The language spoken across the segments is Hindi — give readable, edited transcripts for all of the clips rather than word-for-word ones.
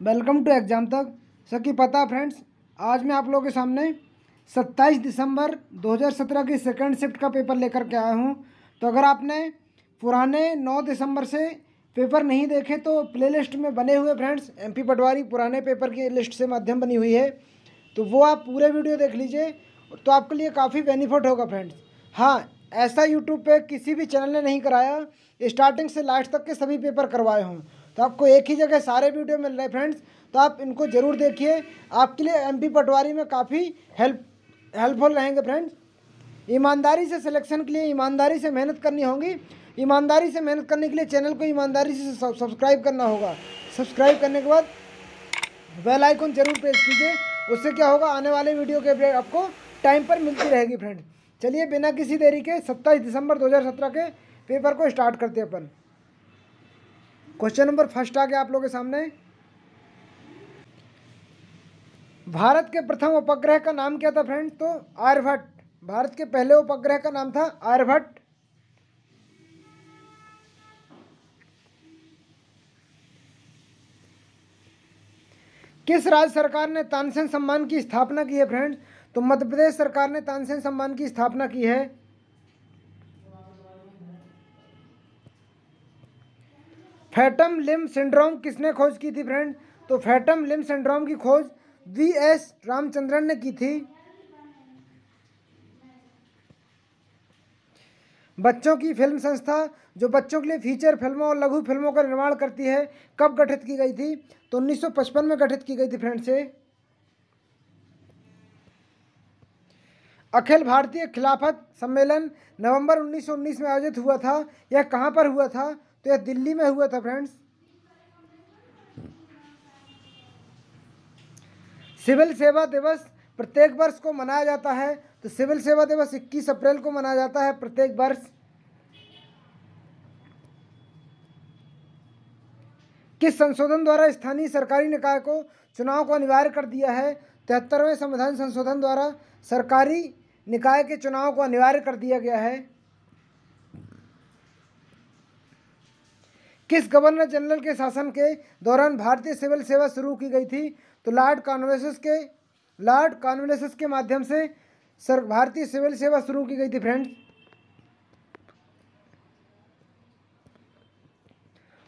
वेलकम टू एग्जाम तक। सबकी पता फ्रेंड्स, आज मैं आप लोगों के सामने 27 दिसंबर 2017 की सेकंड शिफ्ट का पेपर लेकर के आया हूं। तो अगर आपने पुराने 9 दिसंबर से पेपर नहीं देखे तो प्लेलिस्ट में बने हुए फ्रेंड्स, एमपी पटवारी पुराने पेपर की लिस्ट से माध्यम बनी हुई है, तो वो आप पूरे वीडियो देख लीजिए तो आपके लिए काफ़ी बेनिफिट होगा फ्रेंड्स। हाँ, ऐसा यूट्यूब पे किसी भी चैनल ने नहीं कराया, स्टार्टिंग से लास्ट तक के सभी पेपर करवाए हों। तो आपको एक ही जगह सारे वीडियो मिल रहे हैं फ्रेंड्स, तो आप इनको ज़रूर देखिए। आपके लिए एमपी पटवारी में काफ़ी हेल्पफुल रहेंगे फ्रेंड्स। ईमानदारी से सिलेक्शन के लिए ईमानदारी से मेहनत करनी होगी। ईमानदारी से मेहनत करने के लिए चैनल को ईमानदारी से सब्सक्राइब करना होगा। सब्सक्राइब करने के बाद बेल आइकन जरूर प्रेस कीजिए, उससे क्या होगा, आने वाले वीडियो के अपडेट आपको टाइम पर मिलती रहेगी फ्रेंड्स। चलिए बिना किसी देरी के 27 दिसंबर 2017 के पेपर को स्टार्ट करते हैं अपन। क्वेश्चन नंबर फर्स्ट आ गया आप लोगों के सामने। भारत के प्रथम उपग्रह का नाम क्या था फ्रेंड्स? तो आर्यभट्ट। भारत के पहले उपग्रह का नाम था आर्यभट्ट। किस राज्य सरकार ने तानसेन सम्मान की स्थापना की है फ्रेंड्स? तो मध्य प्रदेश सरकार ने तानसेन सम्मान की स्थापना की है। फैटम लिम्ब सिंड्रोम किसने खोज की थी फ्रेंड? तो फैटम लिम्ब सिंड्रोम की खोज वीएस रामचंद्रन ने की थी। बच्चों की फिल्म संस्था जो बच्चों के लिए फीचर फिल्मों और लघु फिल्मों का निर्माण करती है, कब गठित की गई थी? तो 1955 में गठित की गई थी फ्रेंड से। अखिल भारतीय खिलाफत सम्मेलन नवंबर 1919 में आयोजित हुआ था। यह कहाँ पर हुआ था? तो यह दिल्ली में हुआ था फ्रेंड्स। सिविल सेवा दिवस प्रत्येक वर्ष को मनाया जाता है। तो सिविल सेवा दिवस 21 अप्रैल को मनाया जाता है प्रत्येक वर्ष। किस संशोधन द्वारा स्थानीय सरकारी निकाय को चुनाव को अनिवार्य कर दिया है? 73वें संविधान संशोधन द्वारा सरकारी निकाय के चुनाव को अनिवार्य कर दिया गया है। किस गवर्नर जनरल के शासन के दौरान भारतीय सिविल सेवा शुरू की गई थी? तो लॉर्ड कॉर्नवालिस के माध्यम से भारतीय सिविल सेवा शुरू की गई थी फ्रेंड्स।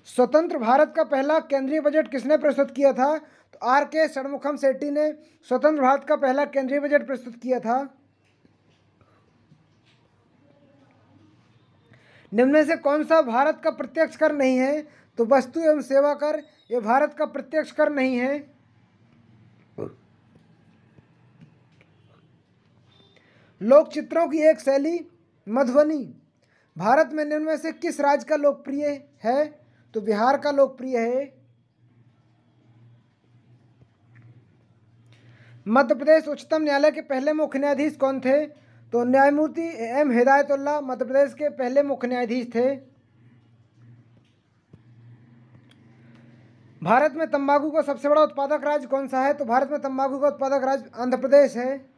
स्वतंत्र भारत का पहला केंद्रीय बजट किसने प्रस्तुत किया था? तो आर के षणमुखम सेट्टी ने स्वतंत्र भारत का पहला केंद्रीय बजट प्रस्तुत किया था। निम्न में से कौन सा भारत का प्रत्यक्ष कर नहीं है? तो वस्तु एवं सेवा कर, यह भारत का प्रत्यक्ष कर नहीं है। लोक चित्रों की एक शैली मधुबनी भारत में निम्न में से किस राज्य का लोकप्रिय है? तो बिहार का लोकप्रिय है। मध्य प्रदेश उच्चतम न्यायालय के पहले मुख्य न्यायाधीश कौन थे? तो न्यायमूर्ति एम हिदायतुल्लाह मध्य प्रदेश के पहले मुख्य न्यायाधीश थे। भारत में तंबाकू का सबसे बड़ा उत्पादक राज्य कौन सा है? तो भारत में तंबाकू का उत्पादक राज्य आंध्र प्रदेश है।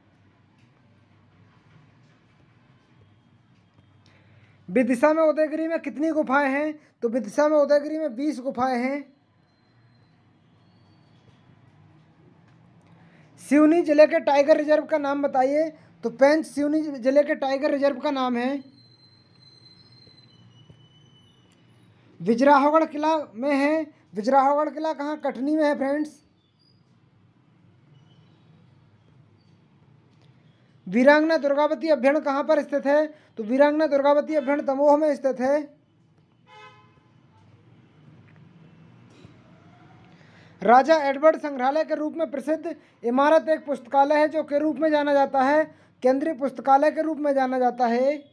विदिशा में उदयगिरी में कितनी गुफाएं हैं? तो विदिशा में उदयगिरी में 20 गुफाएं हैं। सिवनी जिले के टाइगर रिजर्व का नाम बताइए। तो पेंच सिवनी जिले के टाइगर रिजर्व का नाम है। विजराहोगढ़ किला में है। विजराहोगढ़ किला कहाँ? कटनी में है फ्रेंड्स। वीरांगना दुर्गावती अभ्यारण्य कहाँ पर स्थित है? तो वीरांगना दुर्गावती अभ्यारण्य दमोह में स्थित है। राजा एडवर्ड संग्रहालय के रूप में प्रसिद्ध इमारत एक पुस्तकालय है जो के रूप में जाना जाता है? केंद्रीय पुस्तकालय के रूप में जाना जाता है।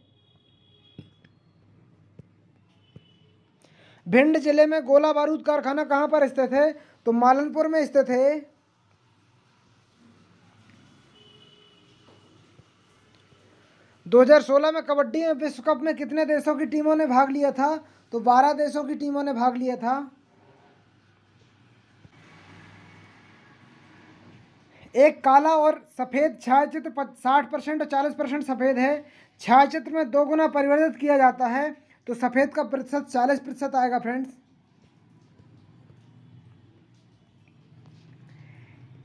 भिंड जिले में गोला बारूद कारखाना कहाँ पर स्थित है? तो मालनपुर में स्थित है। दो 2016 में कबड्डी में विश्व कप में कितने देशों की टीमों ने भाग लिया था? तो 12 देशों की टीमों ने भाग लिया था। एक काला और सफ़ेद छायाचित्र 60% और 40% सफ़ेद है। छायाचित्र में 2 गुना परिवर्तित किया जाता है, तो सफ़ेद का प्रतिशत 40% आएगा फ्रेंड्स।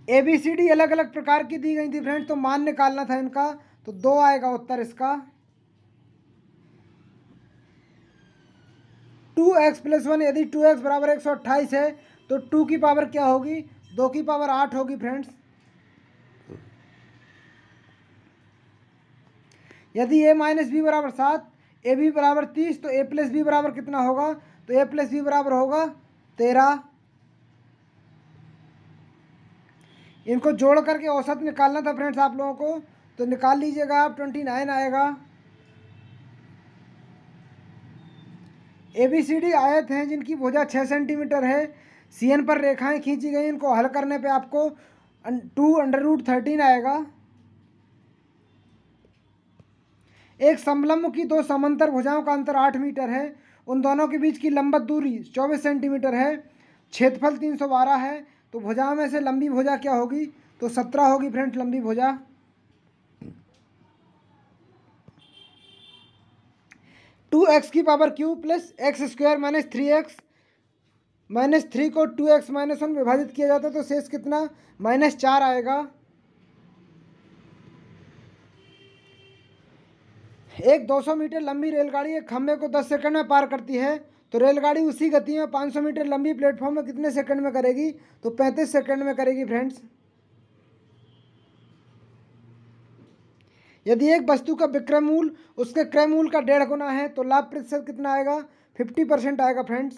ABCD अलग अलग प्रकार की दी गई थी फ्रेंड्स, तो मान निकालना था इनका, तो 2 आएगा उत्तर इसका। 2x + 1, यदि 2x बराबर 128 है तो 2 की पावर क्या होगी, 2 की पावर 8 होगी फ्रेंड्स। यदि a - b बराबर 7, ab बराबर 30, तो a + b बराबर कितना होगा, तो a + b बराबर होगा 13। इनको जोड़ करके औसत निकालना था फ्रेंड्स आप लोगों को, तो निकाल लीजिएगा आप, 29 आएगा। ABCD आयत हैं जिनकी भुजा 6 सेंटीमीटर है, CN पर रेखाएं खींची गई, इनको हल करने पे आपको 2√13 आएगा। एक समलंब की 2 समांतर भुजाओं का अंतर 8 मीटर है, उन दोनों के बीच की लंबवत दूरी 24 सेंटीमीटर है, क्षेत्रफल 312 है, तो भुजाओं में से लंबी भुजा क्या होगी, तो 17 होगी फ्रेंड्स लंबी भुजा। 2x की power cube plus x² - 3x, -3 को 2x - 1 विभाजित किया जाता है तो शेष कितना, -4 आएगा। एक 200 मीटर लंबी रेलगाड़ी एक खंभे को 10 सेकंड में पार करती है, तो रेलगाड़ी उसी गति में 500 मीटर लंबी प्लेटफॉर्म में कितने सेकंड में करेगी, तो 35 सेकंड में करेगी फ्रेंड्स। यदि एक वस्तु का विक्रय मूल्य उसके क्रय मूल्य का 1.5 गुना है तो लाभ प्रतिशत कितना आएगा, 50% आएगा फ्रेंड्स।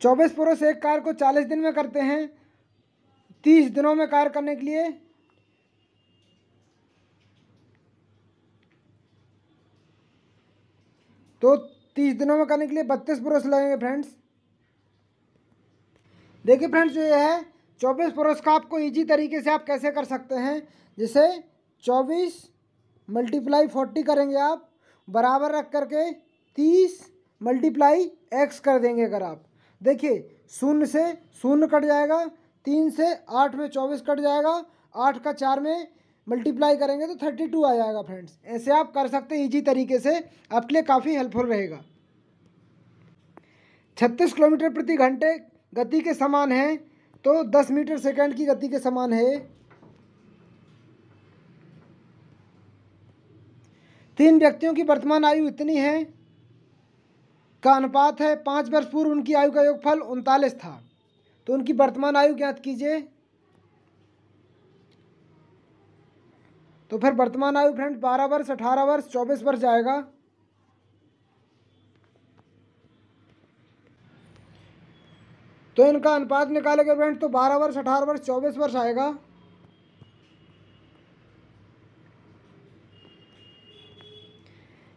24 पुरुष एक कार्य को 40 दिन में करते हैं, 30 दिनों में कार्य करने के लिए तो 30 दिनों में करने के लिए 32 पुरुष लगेंगे फ्रेंड्स। देखिए फ्रेंड्स, जो ये है 24 पुरुष का आपको इजी तरीके से आप कैसे कर सकते हैं, जैसे 24 × 40 करेंगे आप, बराबर रख करके 30 × x कर देंगे। अगर आप देखिए 0 से 0 कट जाएगा, 3 से 8 में 24 कट जाएगा, 8 का 4 में मल्टीप्लाई करेंगे तो 32 आ जाएगा फ्रेंड्स। ऐसे आप कर सकते हैं इजी तरीके से, आपके लिए काफ़ी हेल्पफुल रहेगा। 36 किलोमीटर प्रति घंटे गति के समान है, तो 10 मीटर सेकंड की गति के समान है। 3 व्यक्तियों की वर्तमान आयु इतनी है का अनुपात है, 5 वर्ष पूर्व उनकी आयु का योगफल 39 था, तो उनकी वर्तमान आयु ज्ञात कीजिए। तो फिर वर्तमान आयु फ्रेंड्स 12 वर्ष, 18 वर्ष, 24 वर्ष आएगा। तो इनका अनुपात निकालेंगे फ्रेंड्स तो 12 वर्ष, 18 वर्ष, 24 वर्ष आएगा।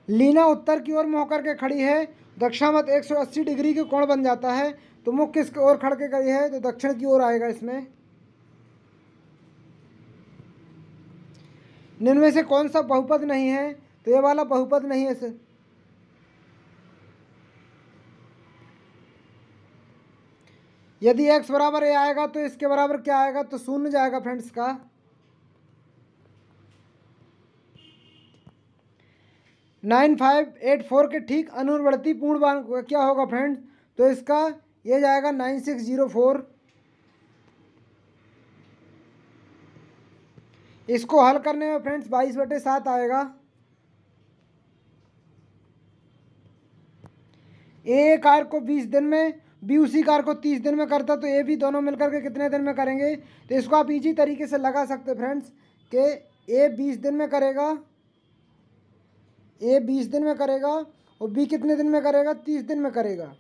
लीना उत्तर की ओर मुँह करके खड़ी है, दक्षिणावर्त 180 डिग्री के कोण बन जाता है, तो मुख किस ओर खड़ के खड़ी है, तो दक्षिण की ओर आएगा इसमें। निम्न में से कौन सा बहुपद नहीं है, तो ये वाला बहुपद नहीं है इसे। यदि x बराबर a आएगा तो इसके बराबर क्या आएगा, तो 0 जाएगा फ्रेंड्स का। नाइन 584 के ठीक अनुवर्ती पूर्ण क्या होगा फ्रेंड्स, तो इसका ये जाएगा 9604। इसको हल करने में फ्रेंड्स 22/7 आएगा। ए कार को 20 दिन में, बी उसी कार को 30 दिन में करता, तो ए भी दोनों मिलकर के कितने दिन में करेंगे, तो इसको आप इजी तरीके से लगा सकते फ्रेंड्स कि ए 20 दिन में करेगा, ए 20 दिन में करेगा और बी कितने दिन में करेगा, 30 दिन में करेगा।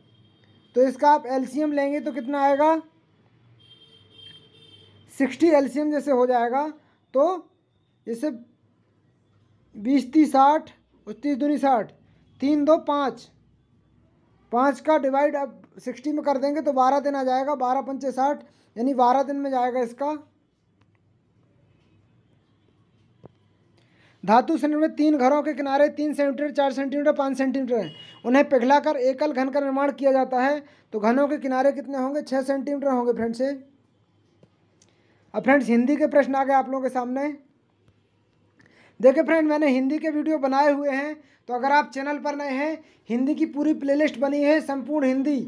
तो इसका आप एलसीएम लेंगे तो कितना आएगा, 60 एलसीएम जैसे हो जाएगा, तो जैसे 20 30 60 और 30 दूनी 60, 3 2 5, 5 का डिवाइड अब 60 में कर देंगे तो 12 दिन आ जाएगा, 12 पंचे 60, यानी 12 दिन में जाएगा इसका। धातु से निर्मित 3 घरों के किनारे 3 सेंटीमीटर, 4 सेंटीमीटर, 5 सेंटीमीटर हैं, उन्हें पिघलाकर एकल घन का निर्माण किया जाता है, तो घनों के किनारे कितने होंगे, 6 सेंटीमीटर होंगे फ्रेंड्स। अब फ्रेंड्स हिंदी के प्रश्न आ गए आप लोगों के सामने। देखिए फ्रेंड, मैंने हिंदी के वीडियो बनाए हुए हैं, तो अगर आप चैनल पर नए हैं, हिंदी की पूरी प्लेलिस्ट बनी है संपूर्ण हिंदी,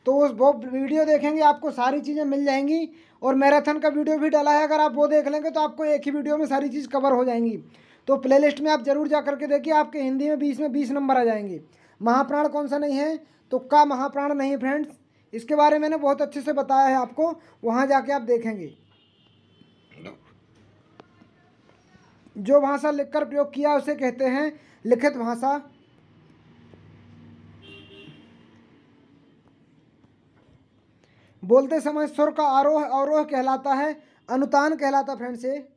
तो तो वो वीडियो देखेंगे आपको सारी चीज़ें मिल जाएंगी। और मैराथन का वीडियो भी डाला है, अगर आप वो देख लेंगे तो आपको एक ही वीडियो में सारी चीज़ कवर हो जाएंगी। तो प्लेलिस्ट में आप ज़रूर जा करके देखिए, आपके हिंदी में 20 नंबर आ जाएंगे। महाप्राण कौन सा नहीं है, तो का महाप्राण नहीं है फ्रेंड्स, इसके बारे में मैंने बहुत अच्छे से बताया है आपको, वहाँ जाके आप देखेंगे। जो भाषा लिखकर प्रयोग किया उसे कहते हैं लिखित भाषा। बोलते समय स्वर का आरोह अवरोह कहलाता है, अनुतान कहलाता फ्रेंड्स ये।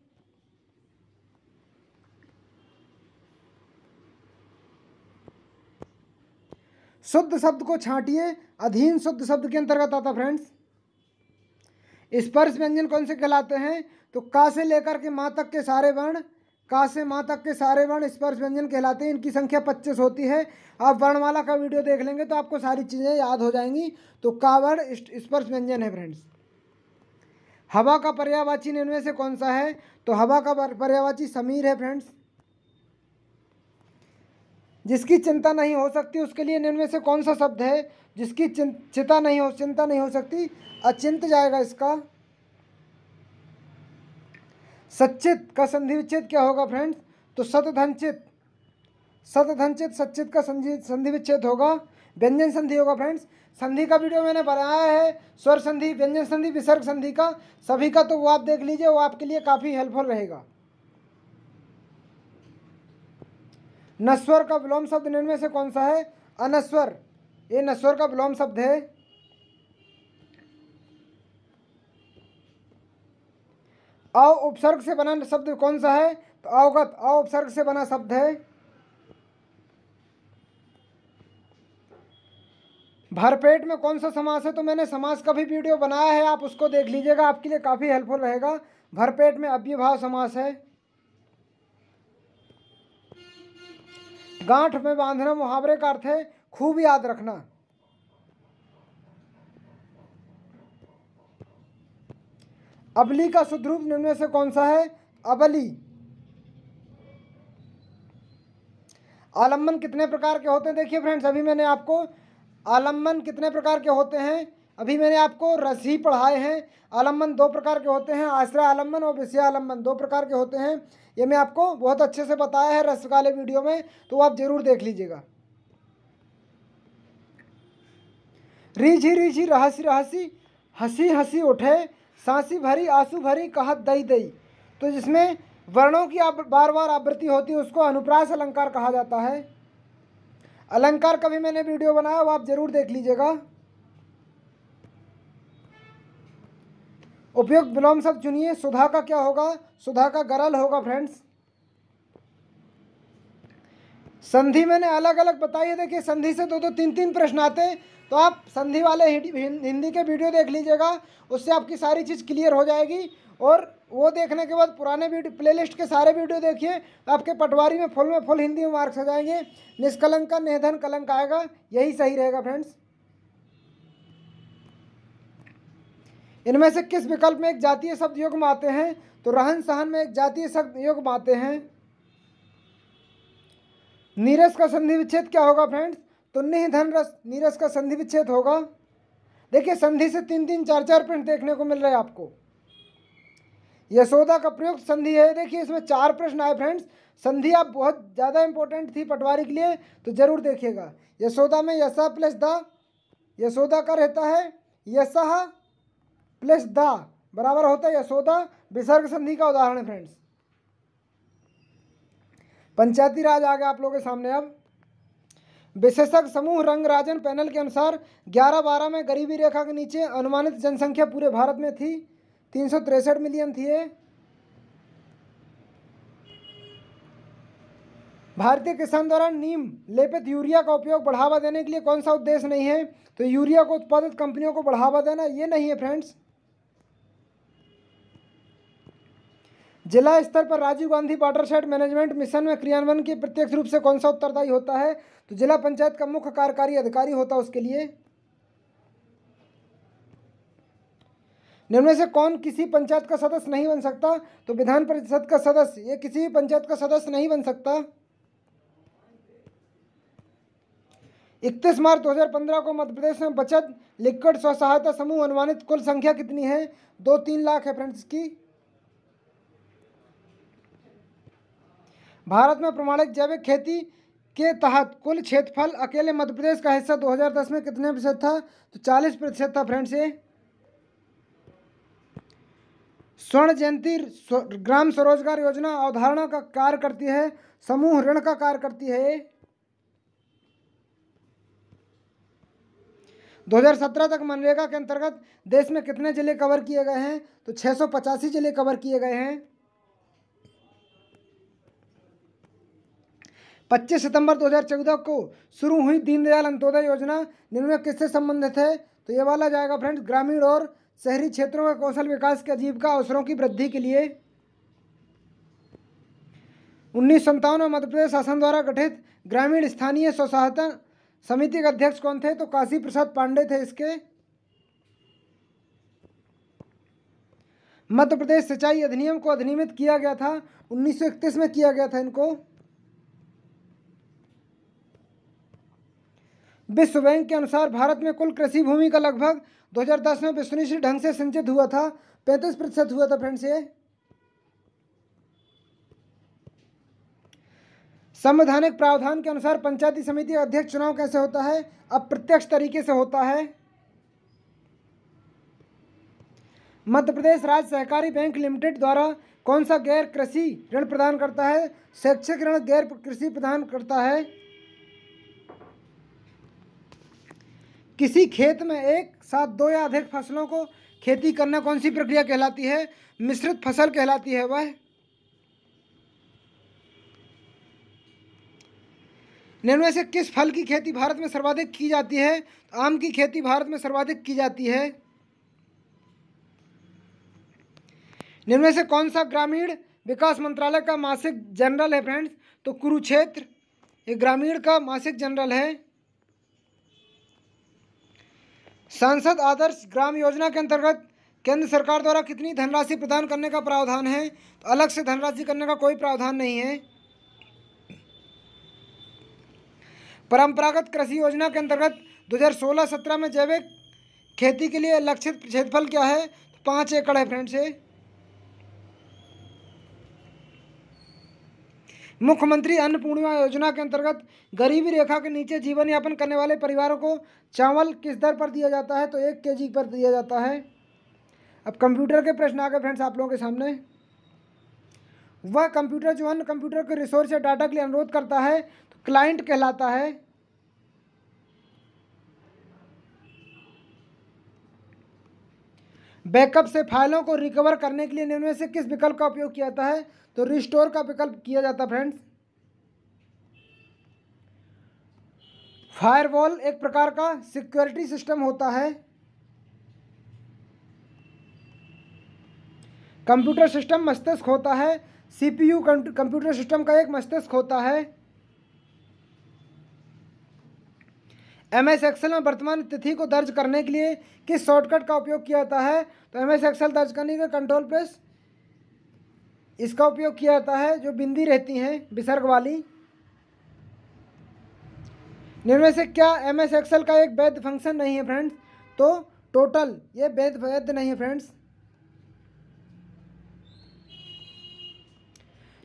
शुद्ध शब्द को छांटिए, अधीन शुद्ध शब्द के अंतर्गत आता फ्रेंड्स। स्पर्श व्यंजन कौन से कहलाते हैं, तो का से लेकर के माँ तक के सारे वर्ण, का से माँ तक के सारे वर्ण स्पर्श व्यंजन कहलाते हैं। इनकी संख्या 25 होती है। आप वर्णमाला का वीडियो देख लेंगे तो आपको सारी चीज़ें याद हो जाएंगी। तो का वर्ण स्पर्श व्यंजन है फ्रेंड्स। हवा का पर्यायवाची निम्न में से कौन सा है, तो हवा का पर्यायवाची समीर है फ्रेंड्स। जिसकी चिंता नहीं हो सकती उसके लिए निम्न में से कौन सा शब्द है, जिसकी चिंता नहीं हो सकती, अचिंत जाएगा इसका। सच्चित का संधि विच्छेद क्या होगा फ्रेंड्स, तो सतधनचित, सतधनचित सच्चित का संधि विच्छेद होगा, व्यंजन संधि होगा फ्रेंड्स। संधि का वीडियो मैंने बनाया है, स्वर संधि, व्यंजन संधि, विसर्ग संधि का, सभी का, तो वो आप देख लीजिए, वो आपके लिए काफ़ी हेल्पफुल रहेगा। नस्वर का विलोम शब्द निम्न में से कौन सा है, अनस्वर, ये नस्वर का विलोम शब्द है। अ उपसर्ग से बना शब्द कौन सा है, तो अवगत, अ उपसर्ग से बना शब्द है। भरपेट में कौन सा समास है, तो मैंने समास का भी वीडियो बनाया है, आप उसको देख लीजिएगा, आपके लिए काफ़ी हेल्पफुल रहेगा। भरपेट में अव्ययभाव समास है। गांठ में बांधना मुहावरे का अर्थ है खूब याद रखना। अबली का शुद्ध रूप निम्न में से कौन सा है, अबली। आलम्बन कितने प्रकार के होते हैं, देखिए फ्रेंड्स, अभी मैंने आपको आलम्बन कितने प्रकार के होते हैं, अभी मैंने आपको रस ही पढ़ाए हैं। आलम्बन 2 प्रकार के होते हैं, आश्रय आलम्बन और विषय आलम्बन 2 प्रकार के होते हैं। ये मैं आपको बहुत अच्छे से बताया है रस वाले वीडियो में, तो आप जरूर देख लीजिएगा। रीझी रीझी रहसी रहसी, हंसी हंसी उठे, सांसी भरी आंसू भरी, कहत दई दई। तो जिसमें वर्णों की बार बार आवृत्ति होती है उसको अनुप्रास अलंकार कहा जाता है। अलंकार का भी मैंने वीडियो बनाया, वो आप जरूर देख लीजिएगा। उपयुक्त विलोम शब्द चुनिए। सुधा का क्या होगा, सुधा का गरल होगा फ्रेंड्स। संधि मैंने अलग अलग बताई है, देखिए संधि से 2-2 3-3 प्रश्न आते हैं, तो आप संधि वाले हिंदी के वीडियो देख लीजिएगा, उससे आपकी सारी चीज़ क्लियर हो जाएगी। और वो देखने के बाद पुराने वीडियो प्लेलिस्ट के सारे वीडियो देखिए, तो आपके पटवारी में फुल हिंदी में मार्क्स आ जाएंगे। निष्कलंक का निर्धन कलंक आएगा, यही सही रहेगा फ्रेंड्स। इनमें से किस विकल्प में एक जातीय शब्द युग्म आते हैं, तो रहन सहन में एक जातीय शब्द युग्म आते हैं। नीरस का संधि विच्छेद क्या होगा फ्रेंड्स, तो निधन रस, नीरस का संधि विच्छेद होगा। देखिए संधि से 3-3 4-4 प्रश्न देखने को मिल रहे हैं आपको। यशोदा का प्रयुक्त संधि है, देखिए इसमें 4 प्रश्न आए फ्रेंड्स। संधि आप बहुत ज़्यादा इंपॉर्टेंट थी पटवारी के लिए, तो जरूर देखिएगा। यशोदा में यशा प्लस द, यशोदा का रहता है यशः प्लस द बराबर होता है यशोदा, विसर्ग संधि का उदाहरण है फ्रेंड्स। पंचायती राज आ गया आप लोगों के सामने। अब विशेषज्ञ समूह रंगराजन पैनल के अनुसार 11-12 में गरीबी रेखा के नीचे अनुमानित जनसंख्या पूरे भारत में थी 363 मिलियन थी। भारतीय किसान द्वारा नीम लेपित यूरिया का उपयोग बढ़ावा देने के लिए कौन सा उद्देश्य नहीं है, तो यूरिया को उत्पादित कंपनियों को बढ़ावा देना, ये नहीं है फ्रेंड्स। जिला स्तर पर Rajiv Gandhi watershed management mission में क्रियान्वयन की प्रत्यक्ष रूप से कौन सा उत्तरदायी होता है, तो जिला पंचायत का मुख्य कार्यकारी अधिकारी होता है उसके लिए। निम्न में से कौन किसी पंचायत का सदस्य नहीं बन सकता, तो विधान परिषद का सदस्य, ये किसी भी पंचायत का सदस्य नहीं बन सकता। 31 मार्च 2015 को मध्य प्रदेश में बचत लिक्विड स्व सहायता समूह अनुमानित कुल संख्या कितनी है? 2-3 लाख है फ्रेंड्स की। भारत में प्रमाणित जैविक खेती के तहत कुल क्षेत्रफल अकेले मध्य प्रदेश का हिस्सा 2010 में कितने प्रतिशत था? तो 40% था फ्रेंड्स। ये स्वर्ण जयंती ग्राम स्वरोजगार योजना अवधारणा का कार्य करती है, समूह ऋण का कार्य करती है। 2017 तक मनरेगा के अंतर्गत देश में कितने जिले कवर किए गए हैं? तो 685 जिले कवर किए गए हैं। 25 सितंबर 2014 को शुरू हुई दीनदयाल अंत्योदय योजना निम्नलिखित किससे संबंधित है? तो ये वाला जाएगा फ्रेंड्स ग्रामीण और शहरी क्षेत्रों के कौशल विकास के आजीविका अवसरों की वृद्धि के लिए। 1957 में मध्य प्रदेश शासन द्वारा गठित ग्रामीण स्थानीय स्व सहायता समिति के अध्यक्ष कौन थे? तो काशी प्रसाद पांडे थे इसके। मध्य प्रदेश सिंचाई अधिनियम को अधिनियमित किया गया था 1931 में किया गया था इनको। विश्व बैंक के अनुसार भारत में कुल कृषि भूमि का लगभग 2010 में विश्वसनीय ढंग से सिंचित हुआ था 35% हुआ था फ्रेंड्स। ये संवैधानिक प्रावधान के अनुसार पंचायती समिति का अध्यक्ष चुनाव कैसे होता है? अप्रत्यक्ष तरीके से होता है। मध्य प्रदेश राज्य सहकारी बैंक लिमिटेड द्वारा कौन सा गैर कृषि ऋण प्रदान करता है? शैक्षिक ऋण गैर कृषि प्रदान करता है। किसी खेत में एक साथ दो या अधिक फसलों को खेती करना कौन सी प्रक्रिया कहलाती है? मिश्रित फसल कहलाती है वह। निम्न में से किस फल की खेती भारत में सर्वाधिक की जाती है? तो आम की खेती भारत में सर्वाधिक की जाती है। निम्न में से कौन सा ग्रामीण विकास मंत्रालय का मासिक जनरल है फ्रेंड्स? तो कुरुक्षेत्र ये ग्रामीण का मासिक जनरल है। सांसद आदर्श ग्राम योजना के अंतर्गत केंद्र सरकार द्वारा कितनी धनराशि प्रदान करने का प्रावधान है? तो अलग से धनराशि करने का कोई प्रावधान नहीं है। परंपरागत कृषि योजना के अंतर्गत 2016-17 में जैविक खेती के लिए लक्षित क्षेत्रफल क्या है? तो 5 एकड़ है फ्रेंड्स। मुख्यमंत्री अन्नपूर्णा योजना के अंतर्गत गरीबी रेखा के नीचे जीवन यापन करने वाले परिवारों को चावल किस दर पर दिया जाता है? तो 1 kg पर दिया जाता है। अब कंप्यूटर के प्रश्न आ गए फ्रेंड्स आप लोगों के सामने। वह कंप्यूटर जो अन्य कंप्यूटर के रिसोर्स या डाटा के लिए अनुरोध करता है तो क्लाइंट कहलाता है। बैकअप से फाइलों को रिकवर करने के लिए निम्न में से किस विकल्प का उपयोग किया जाता है? तो रिस्टोर का विकल्प किया जाता है फ्रेंड्स। फायरवॉल एक प्रकार का सिक्योरिटी सिस्टम होता है। कंप्यूटर सिस्टम मस्तिष्क होता है। सीपीयू कंप्यूटर सिस्टम का एक मस्तिष्क होता है। MS एक्सेल में वर्तमान तिथि को दर्ज करने के लिए किस शॉर्टकट का उपयोग किया जाता है? तो MS एक्सेल दर्ज करने के कंट्रोल प्लस इसका उपयोग किया जाता है, जो बिंदी रहती हैं विसर्ग वाली। निम्न में से क्या MS एक्सेल का एक वैध फंक्शन नहीं है फ्रेंड्स? तो टोटल ये वैध नहीं है फ्रेंड्स।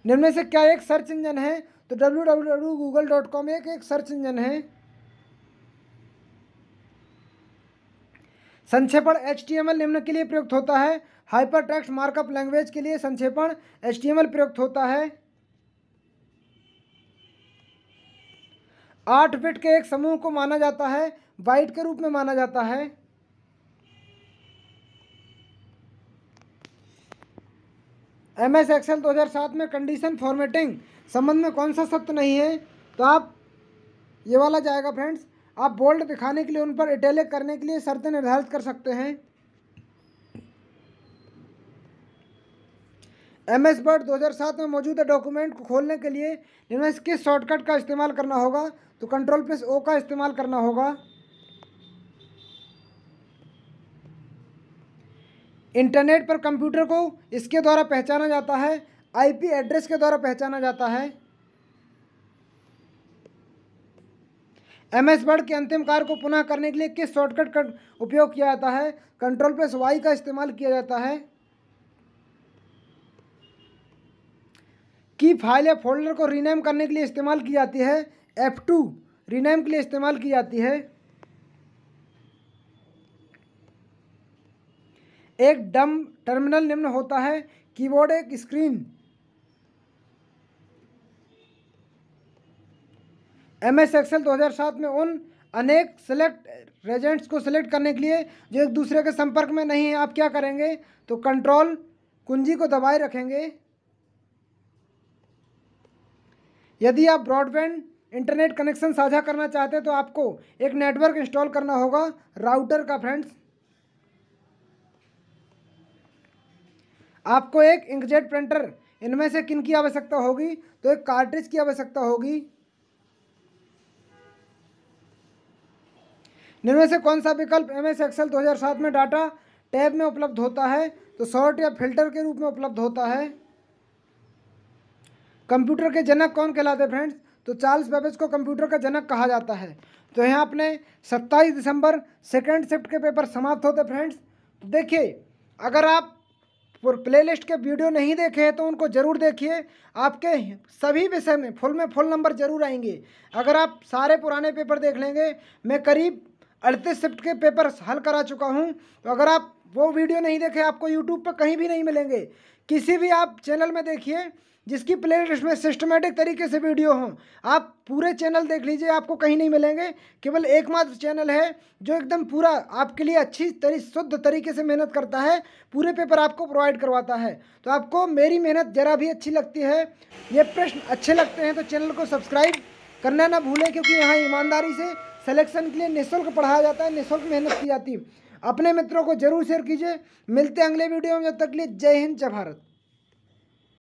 निम्न में से क्या एक सर्च इंजन है? तो www.google.com एक सर्च इंजन है। संक्षेपण HTML निम्न के लिए प्रयुक्त होता है। हाइपर टेक्स्ट मार्कअप लैंग्वेज के लिए संक्षेपण HTML प्रयुक्त होता है। 8 बिट के एक समूह को माना जाता है, बाइट के रूप में माना जाता है। MS एक्सेल 2007 में कंडीशन फॉर्मेटिंग संबंध में कौन सा सत्य नहीं है? तो आप ये वाला जाएगा फ्रेंड्स। आप बोल्ड दिखाने के लिए उन पर इटैलिक करने के लिए शर्तें निर्धारित कर सकते हैं। MS वर्ड 2007 में मौजूदा डॉक्यूमेंट को खोलने के लिए इनमें से किस शॉर्टकट का इस्तेमाल करना होगा? तो Ctrl+O का इस्तेमाल करना होगा। इंटरनेट पर कंप्यूटर को इसके द्वारा पहचाना जाता है, IP एड्रेस के द्वारा पहचाना जाता है। MS वर्ड के अंतिम कार्य को पुनः करने के लिए किस शॉर्टकट का उपयोग किया जाता है? Ctrl+Y का इस्तेमाल किया जाता है। की फाइल या फोल्डर को रीनेम करने के लिए इस्तेमाल की जाती है? F2 रीनेम के लिए इस्तेमाल की जाती है। एक डम टर्मिनल निम्न होता है। कीबोर्ड, एक स्क्रीन। MS एक्सेल 2007 में उन अनेक सेलेक्ट रेजेंट्स को सिलेक्ट करने के लिए जो एक दूसरे के संपर्क में नहीं है, आप क्या करेंगे? तो कंट्रोल कुंजी को दबाए रखेंगे। यदि आप ब्रॉडबैंड इंटरनेट कनेक्शन साझा करना चाहते हैं तो आपको एक नेटवर्क इंस्टॉल करना होगा, राउटर का। फ्रेंड्स, आपको एक इंकजेट प्रिंटर, इनमें से किन की आवश्यकता होगी? तो एक कार्ट्रिज की आवश्यकता होगी। इनमें से कौन सा विकल्प MS एक्सेल 2007 में डाटा टैब में उपलब्ध होता है? तो सॉर्ट या फिल्टर के रूप में उपलब्ध होता है। कंप्यूटर के जनक कौन कहलाते हैं? फ्रेंड्स, तो चार्ल्स बेबेज को कंप्यूटर का जनक कहा जाता है। तो यहाँ अपने 27 दिसंबर सेकेंड शिफ्ट के पेपर समाप्त होते। फ्रेंड्स, तो देखिए, अगर आप प्लेलिस्ट के वीडियो नहीं देखे हैं तो उनको ज़रूर देखिए, आपके सभी विषय में फुल नंबर जरूर आएंगे। अगर आप सारे पुराने पेपर देख लेंगे, मैं करीब 38 शिफ्ट के पेपर हल करा चुका हूं। तो अगर आप वो वीडियो नहीं देखे, आपको यूट्यूब पर कहीं भी नहीं मिलेंगे। किसी भी आप चैनल में देखिए जिसकी प्लेलिस्ट में सिस्टमेटिक तरीके से वीडियो हों, आप पूरे चैनल देख लीजिए, आपको कहीं नहीं मिलेंगे। केवल एकमात्र चैनल है जो एकदम पूरा आपके लिए अच्छी शुद्ध तरीके से मेहनत करता है, पूरे पेपर आपको प्रोवाइड करवाता है। तो आपको मेरी मेहनत ज़रा भी अच्छी लगती है, ये प्रश्न अच्छे लगते हैं तो चैनल को सब्सक्राइब करना ना भूलें, क्योंकि यहाँ ईमानदारी से सिलेक्शन के लिए निःशुल्क पढ़ाया जाता है, निःशुल्क मेहनत की जाती है। अपने मित्रों को जरूर शेयर कीजिए। मिलते हैं अगले वीडियो में, जब तक के लिए जय हिंद, जय भारत।